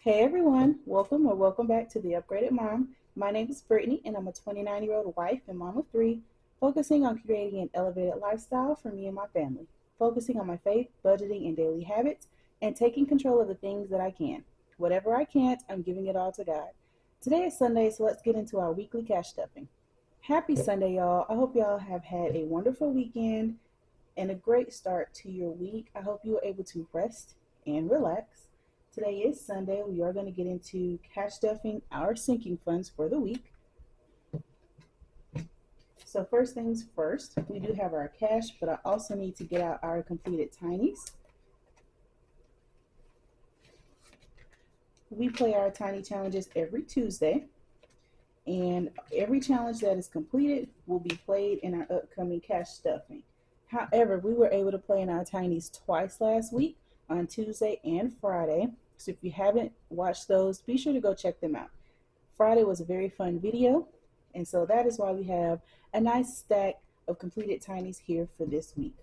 Hey everyone, welcome or welcome back to the Upgraded Mom. My name is Brittany and I'm a 29-year-old wife and mom of three, focusing on creating an elevated lifestyle for me and my family, focusing on my faith, budgeting, and daily habits, and taking control of the things that I can. Whatever I can't, I'm giving it all to God. Today is Sunday, so let's get into our weekly cash stuffing. Happy Sunday, y'all. I hope y'all have had a wonderful weekend and a great start to your week. I hope you were able to rest and relax. Today is Sunday. We are going to get into cash stuffing our sinking funds for the week. So first things first, we do have our cash, but I also need to get out our completed tinies. We play our tiny challenges every Tuesday, and every challenge that is completed will be played in our upcoming cash stuffing. However, we were able to play in our tinies twice last week, on Tuesday and Friday. So if you haven't watched those, be sure to go check them out. Friday was a very fun video, and so that is why we have a nice stack of completed tinies here for this week.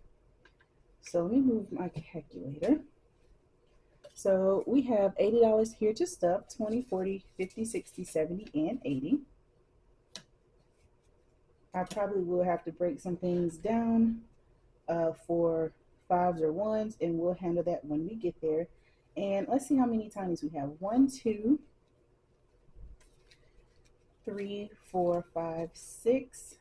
So let me move my calculator. So we have $80 here to stuff: 20, 40, 50, 60, 70, and 80. I probably will have to break some things down for fives or ones, and we'll handle that when we get there. And let's see how many tinies we have. 1, 2, 3, 4, 5, 6,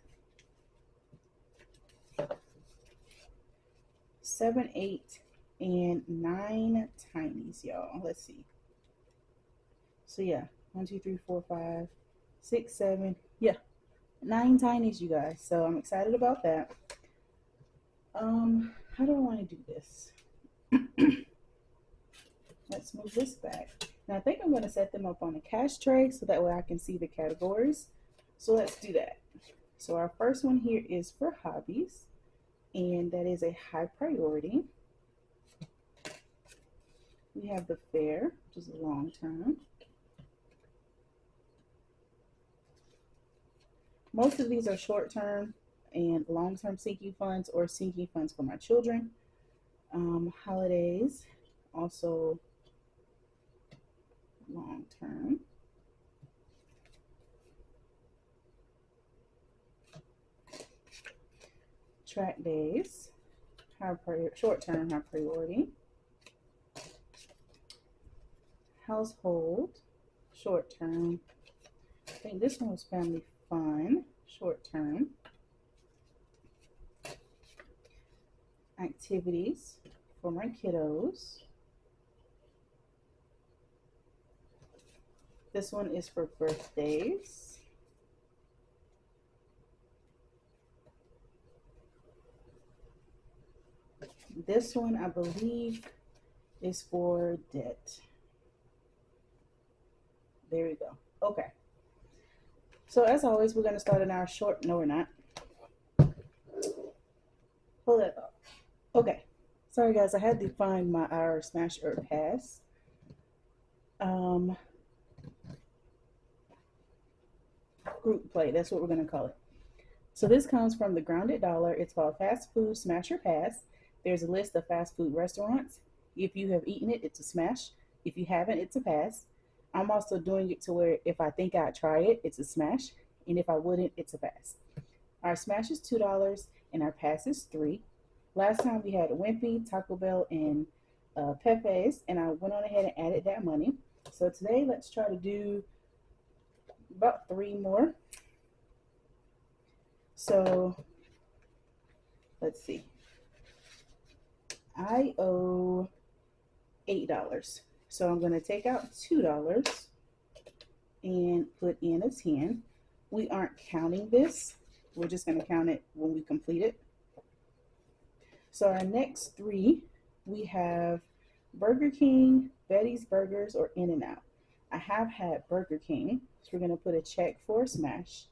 7, 8, and 9 tinies, y'all. Let's see. So yeah, 1, 2, 3, 4, 5, 6, 7. Yeah, 9 tinies, you guys. So I'm excited about that. How do I want to do this? Let's move this back. Now I think I'm going to set them up on a cash tray so that way I can see the categories. So let's do that. So our first one here is for hobbies, and that is a high priority. We have the fair, which is a long term. Most of these are short term and long term sinking funds or sinking funds for my children. Holidays, also long term. Track days, short term, high priority. Household, short term. I think this one was family fun, short term. Activities for my kiddos. This one is for birthdays. This one, I believe, is for debt. There we go. Okay. So as always, we're going to start in our short, no we're not. Pull that up. Okay. Sorry guys, I had to find our smash or pass. Group play, that's what we're going to call it. So this comes from the Grounded Dollar. It's called Fast Food Smash or Pass. There's a list of fast food restaurants. If you have eaten it, it's a smash. If you haven't, it's a pass. I'm also doing it to where if I think I'd try it, it's a smash. And if I wouldn't, it's a pass. Our smash is $2 and our pass is $3. Last time we had Wimpy, Taco Bell, and Pepe's, and I went on ahead and added that money. So today, let's try to do about 3 more. So let's see. I owe $8. So I'm going to take out $2 and put in a 10. We aren't counting this. We're just going to count it when we complete it. So our next 3, we have Burger King, Betty's Burgers, or In-N-Out. I have had Burger King, so we're going to put a check for a smash.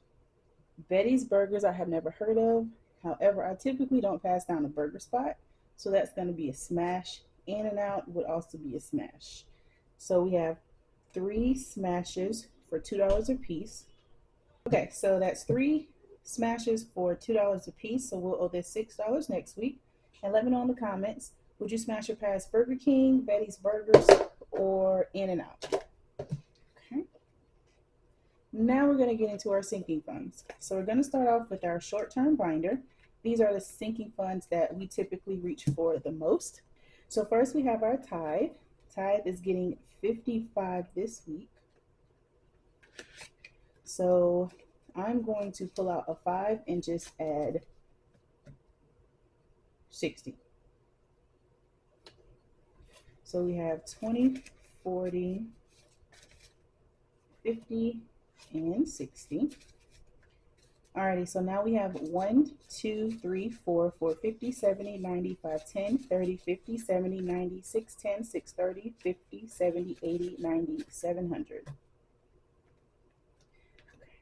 Betty's Burgers I have never heard of. However, I typically don't pass down a burger spot, so that's going to be a smash. In-N-Out would also be a smash. So we have 3 smashes for $2 a piece. Okay, so that's 3 smashes for $2 a piece, so we'll owe this $6 next week. And let me know in the comments, would you smash or pass Burger King, Betty's Burgers, or In-N-Out? Now we're going to get into our sinking funds. So we're going to start off with our short-term binder. These are the sinking funds that we typically reach for the most. So first we have our tithe. Tithe is getting 55 this week. So I'm going to pull out a 5 and just add 60. So we have 20, 40, 50, and 60. Alrighty, so now we have 1, 2, 3, 4, 50, 70, 90, 5, 10, 30, 50, 70, 90, 6, 10, 6, 30, 50, 70, 80, 90, 700.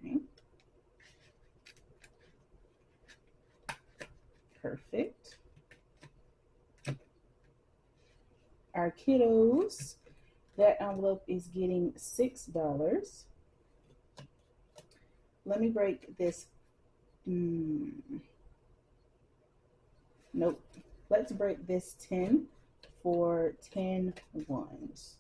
Okay. Perfect. Our kiddos, that envelope is getting $6. Let me break this. Nope. Let's break this 10 for 10 ones.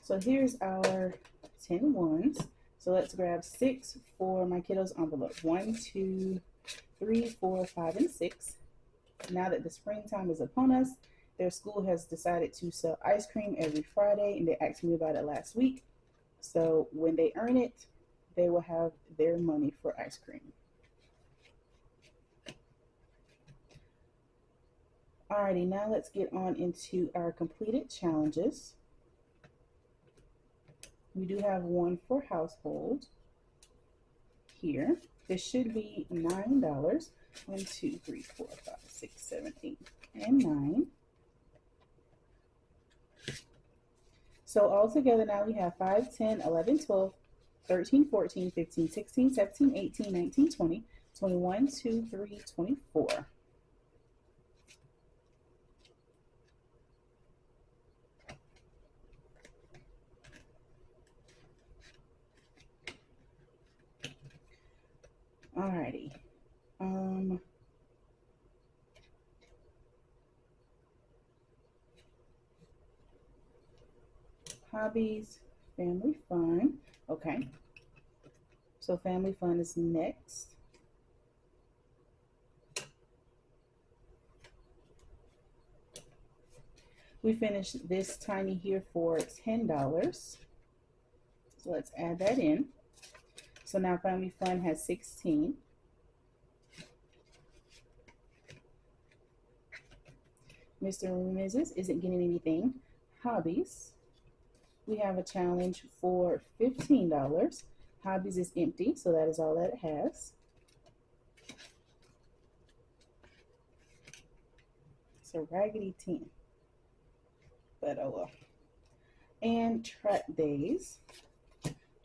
So here's our 10 ones. So let's grab 6 for my kiddos envelope. 1, 2, 3, 4, 5, and 6. Now that the springtime is upon us, their school has decided to sell ice cream every Friday, and they asked me about it last week. So when they earn it, they will have their money for ice cream. Alrighty, now let's get on into our completed challenges. We do have one for household here. This should be $9. 1, 2, 3, 4, 5, 6, 7, 8, and 9. So all together now we have 5, 10, 11, 12, 13, 14, 15, 16, 17, 18, 19, 20, 21, 2, 3, 24. Alrighty. Hobbies, family fun. Okay. So family fun is next. We finished this tiny here for $10. So let's add that in. So now family fun has 16. Mr. and Mrs. isn't getting anything. Hobbies. We have a challenge for $15. Hobbies is empty, so that is all that it has. It's a raggedy 10. But oh well. And track days.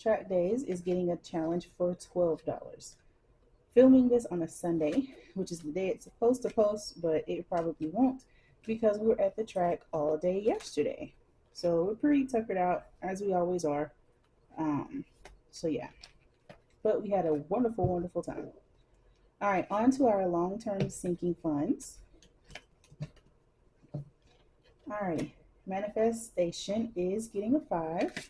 Track days is getting a challenge for $12. Filming this on a Sunday, which is the day it's supposed to post, but it probably won't because we were at the track all day yesterday. So we're pretty tuckered out, as we always are. So yeah, but we had a wonderful, wonderful time. All right, on to our long-term sinking funds. All right, manifestation is getting a 5.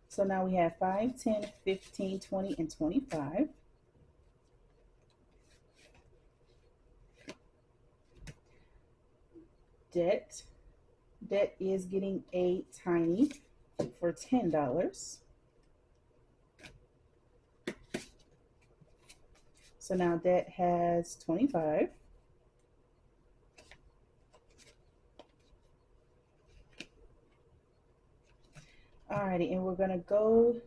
So now we have 5, 10, 15, 20, and 25. Debt is getting a tiny for $10. So now debt has 25. Alrighty, and we're gonna go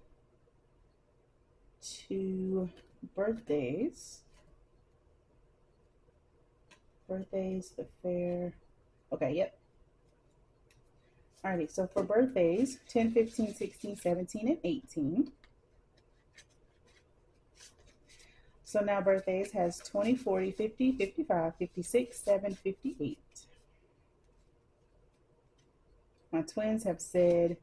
to birthdays. Birthdays, the fair. Okay, yep. Alrighty, so for birthdays, 10, 15, 16, 17, and 18. So now birthdays has 20, 40, 50, 55, 56, 7, 58. My twins have said,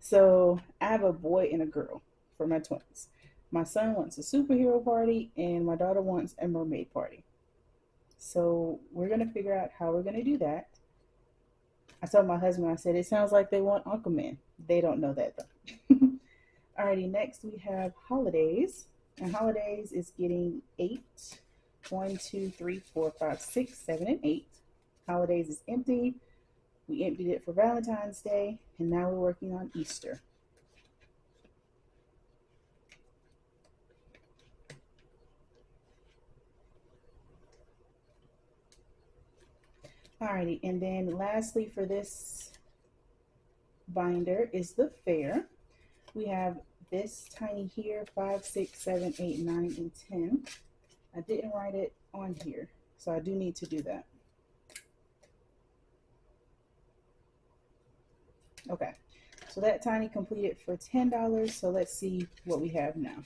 so I have a boy and a girl. for my twins. My son wants a superhero party and my daughter wants a mermaid party. So we're going to figure out how we're going to do that. I told my husband, I said, it sounds like they want Aquaman. They don't know that though. Alrighty, next we have holidays. And holidays is getting 8. 1, 2, 3, 4, 5, 6, 7, and 8. Holidays is empty. We emptied it for Valentine's Day, and now we're working on Easter. Alrighty, and then lastly for this binder is the fair. We have this tiny here, 5, 6, 7, 8, 9, and 10. I didn't write it on here, so I do need to do that. Okay, so that tiny completed for $10. So let's see what we have now.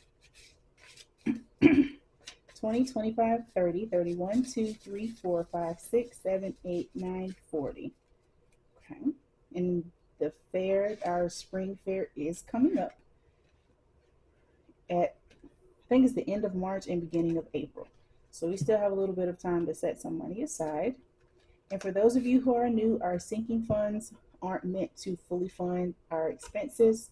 20, 25, 30, 31, 2, 3, 4, 5, 6, 7, 8, 9, 40. Okay, and the fair, our spring fair is coming up at, I think it's the end of March and beginning of April. So we still have a little bit of time to set some money aside. And for those of you who are new, our sinking funds aren't meant to fully fund our expenses.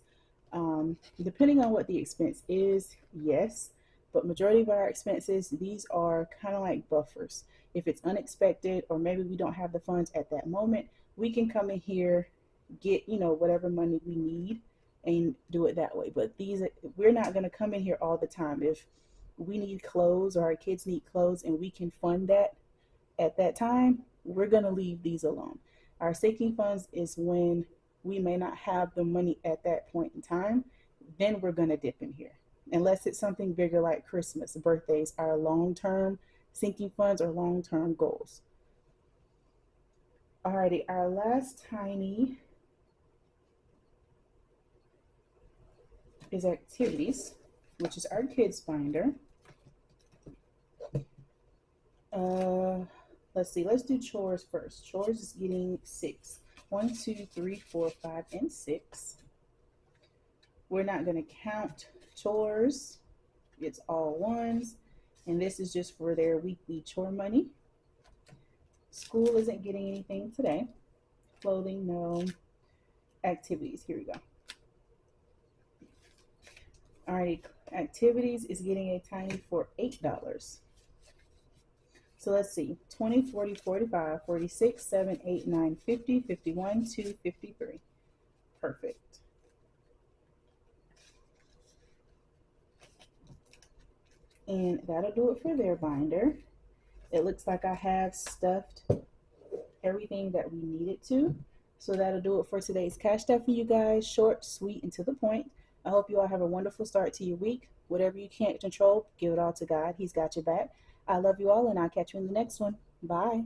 Depending on what the expense is, yes, but majority of our expenses, these are kind of like buffers. If it's unexpected or maybe we don't have the funds at that moment, we can come in here, get, you know, whatever money we need and do it that way. But these, we're not going to come in here all the time. If we need clothes or our kids need clothes and we can fund that at that time, we're going to leave these alone. Our sinking funds is when we may not have the money at that point in time, then we're going to dip in here. Unless it's something bigger like Christmas, birthdays, our long-term sinking funds or long-term goals. Alrighty, our last tiny is activities, which is our kids binder. Let's see, let's do chores first. Chores is getting 6. 1, 2, 3, 4, 5, and 6. We're not going to count chores. It's all ones. And this is just for their weekly chore money. School isn't getting anything today. Clothing, no. Activities, here we go. Alrighty, activities is getting a tiny for $8. So let's see, 20, 40, 45, 46, 7, 8, 9, 50, 51, 2, 53. Perfect. And that'll do it for their binder. It looks like I have stuffed everything that we needed to. So that'll do it for today's cash stuff for you guys. Short, sweet, and to the point. I hope you all have a wonderful start to your week. Whatever you can't control, give it all to God. He's got your back. I love you all, and I'll catch you in the next one. Bye.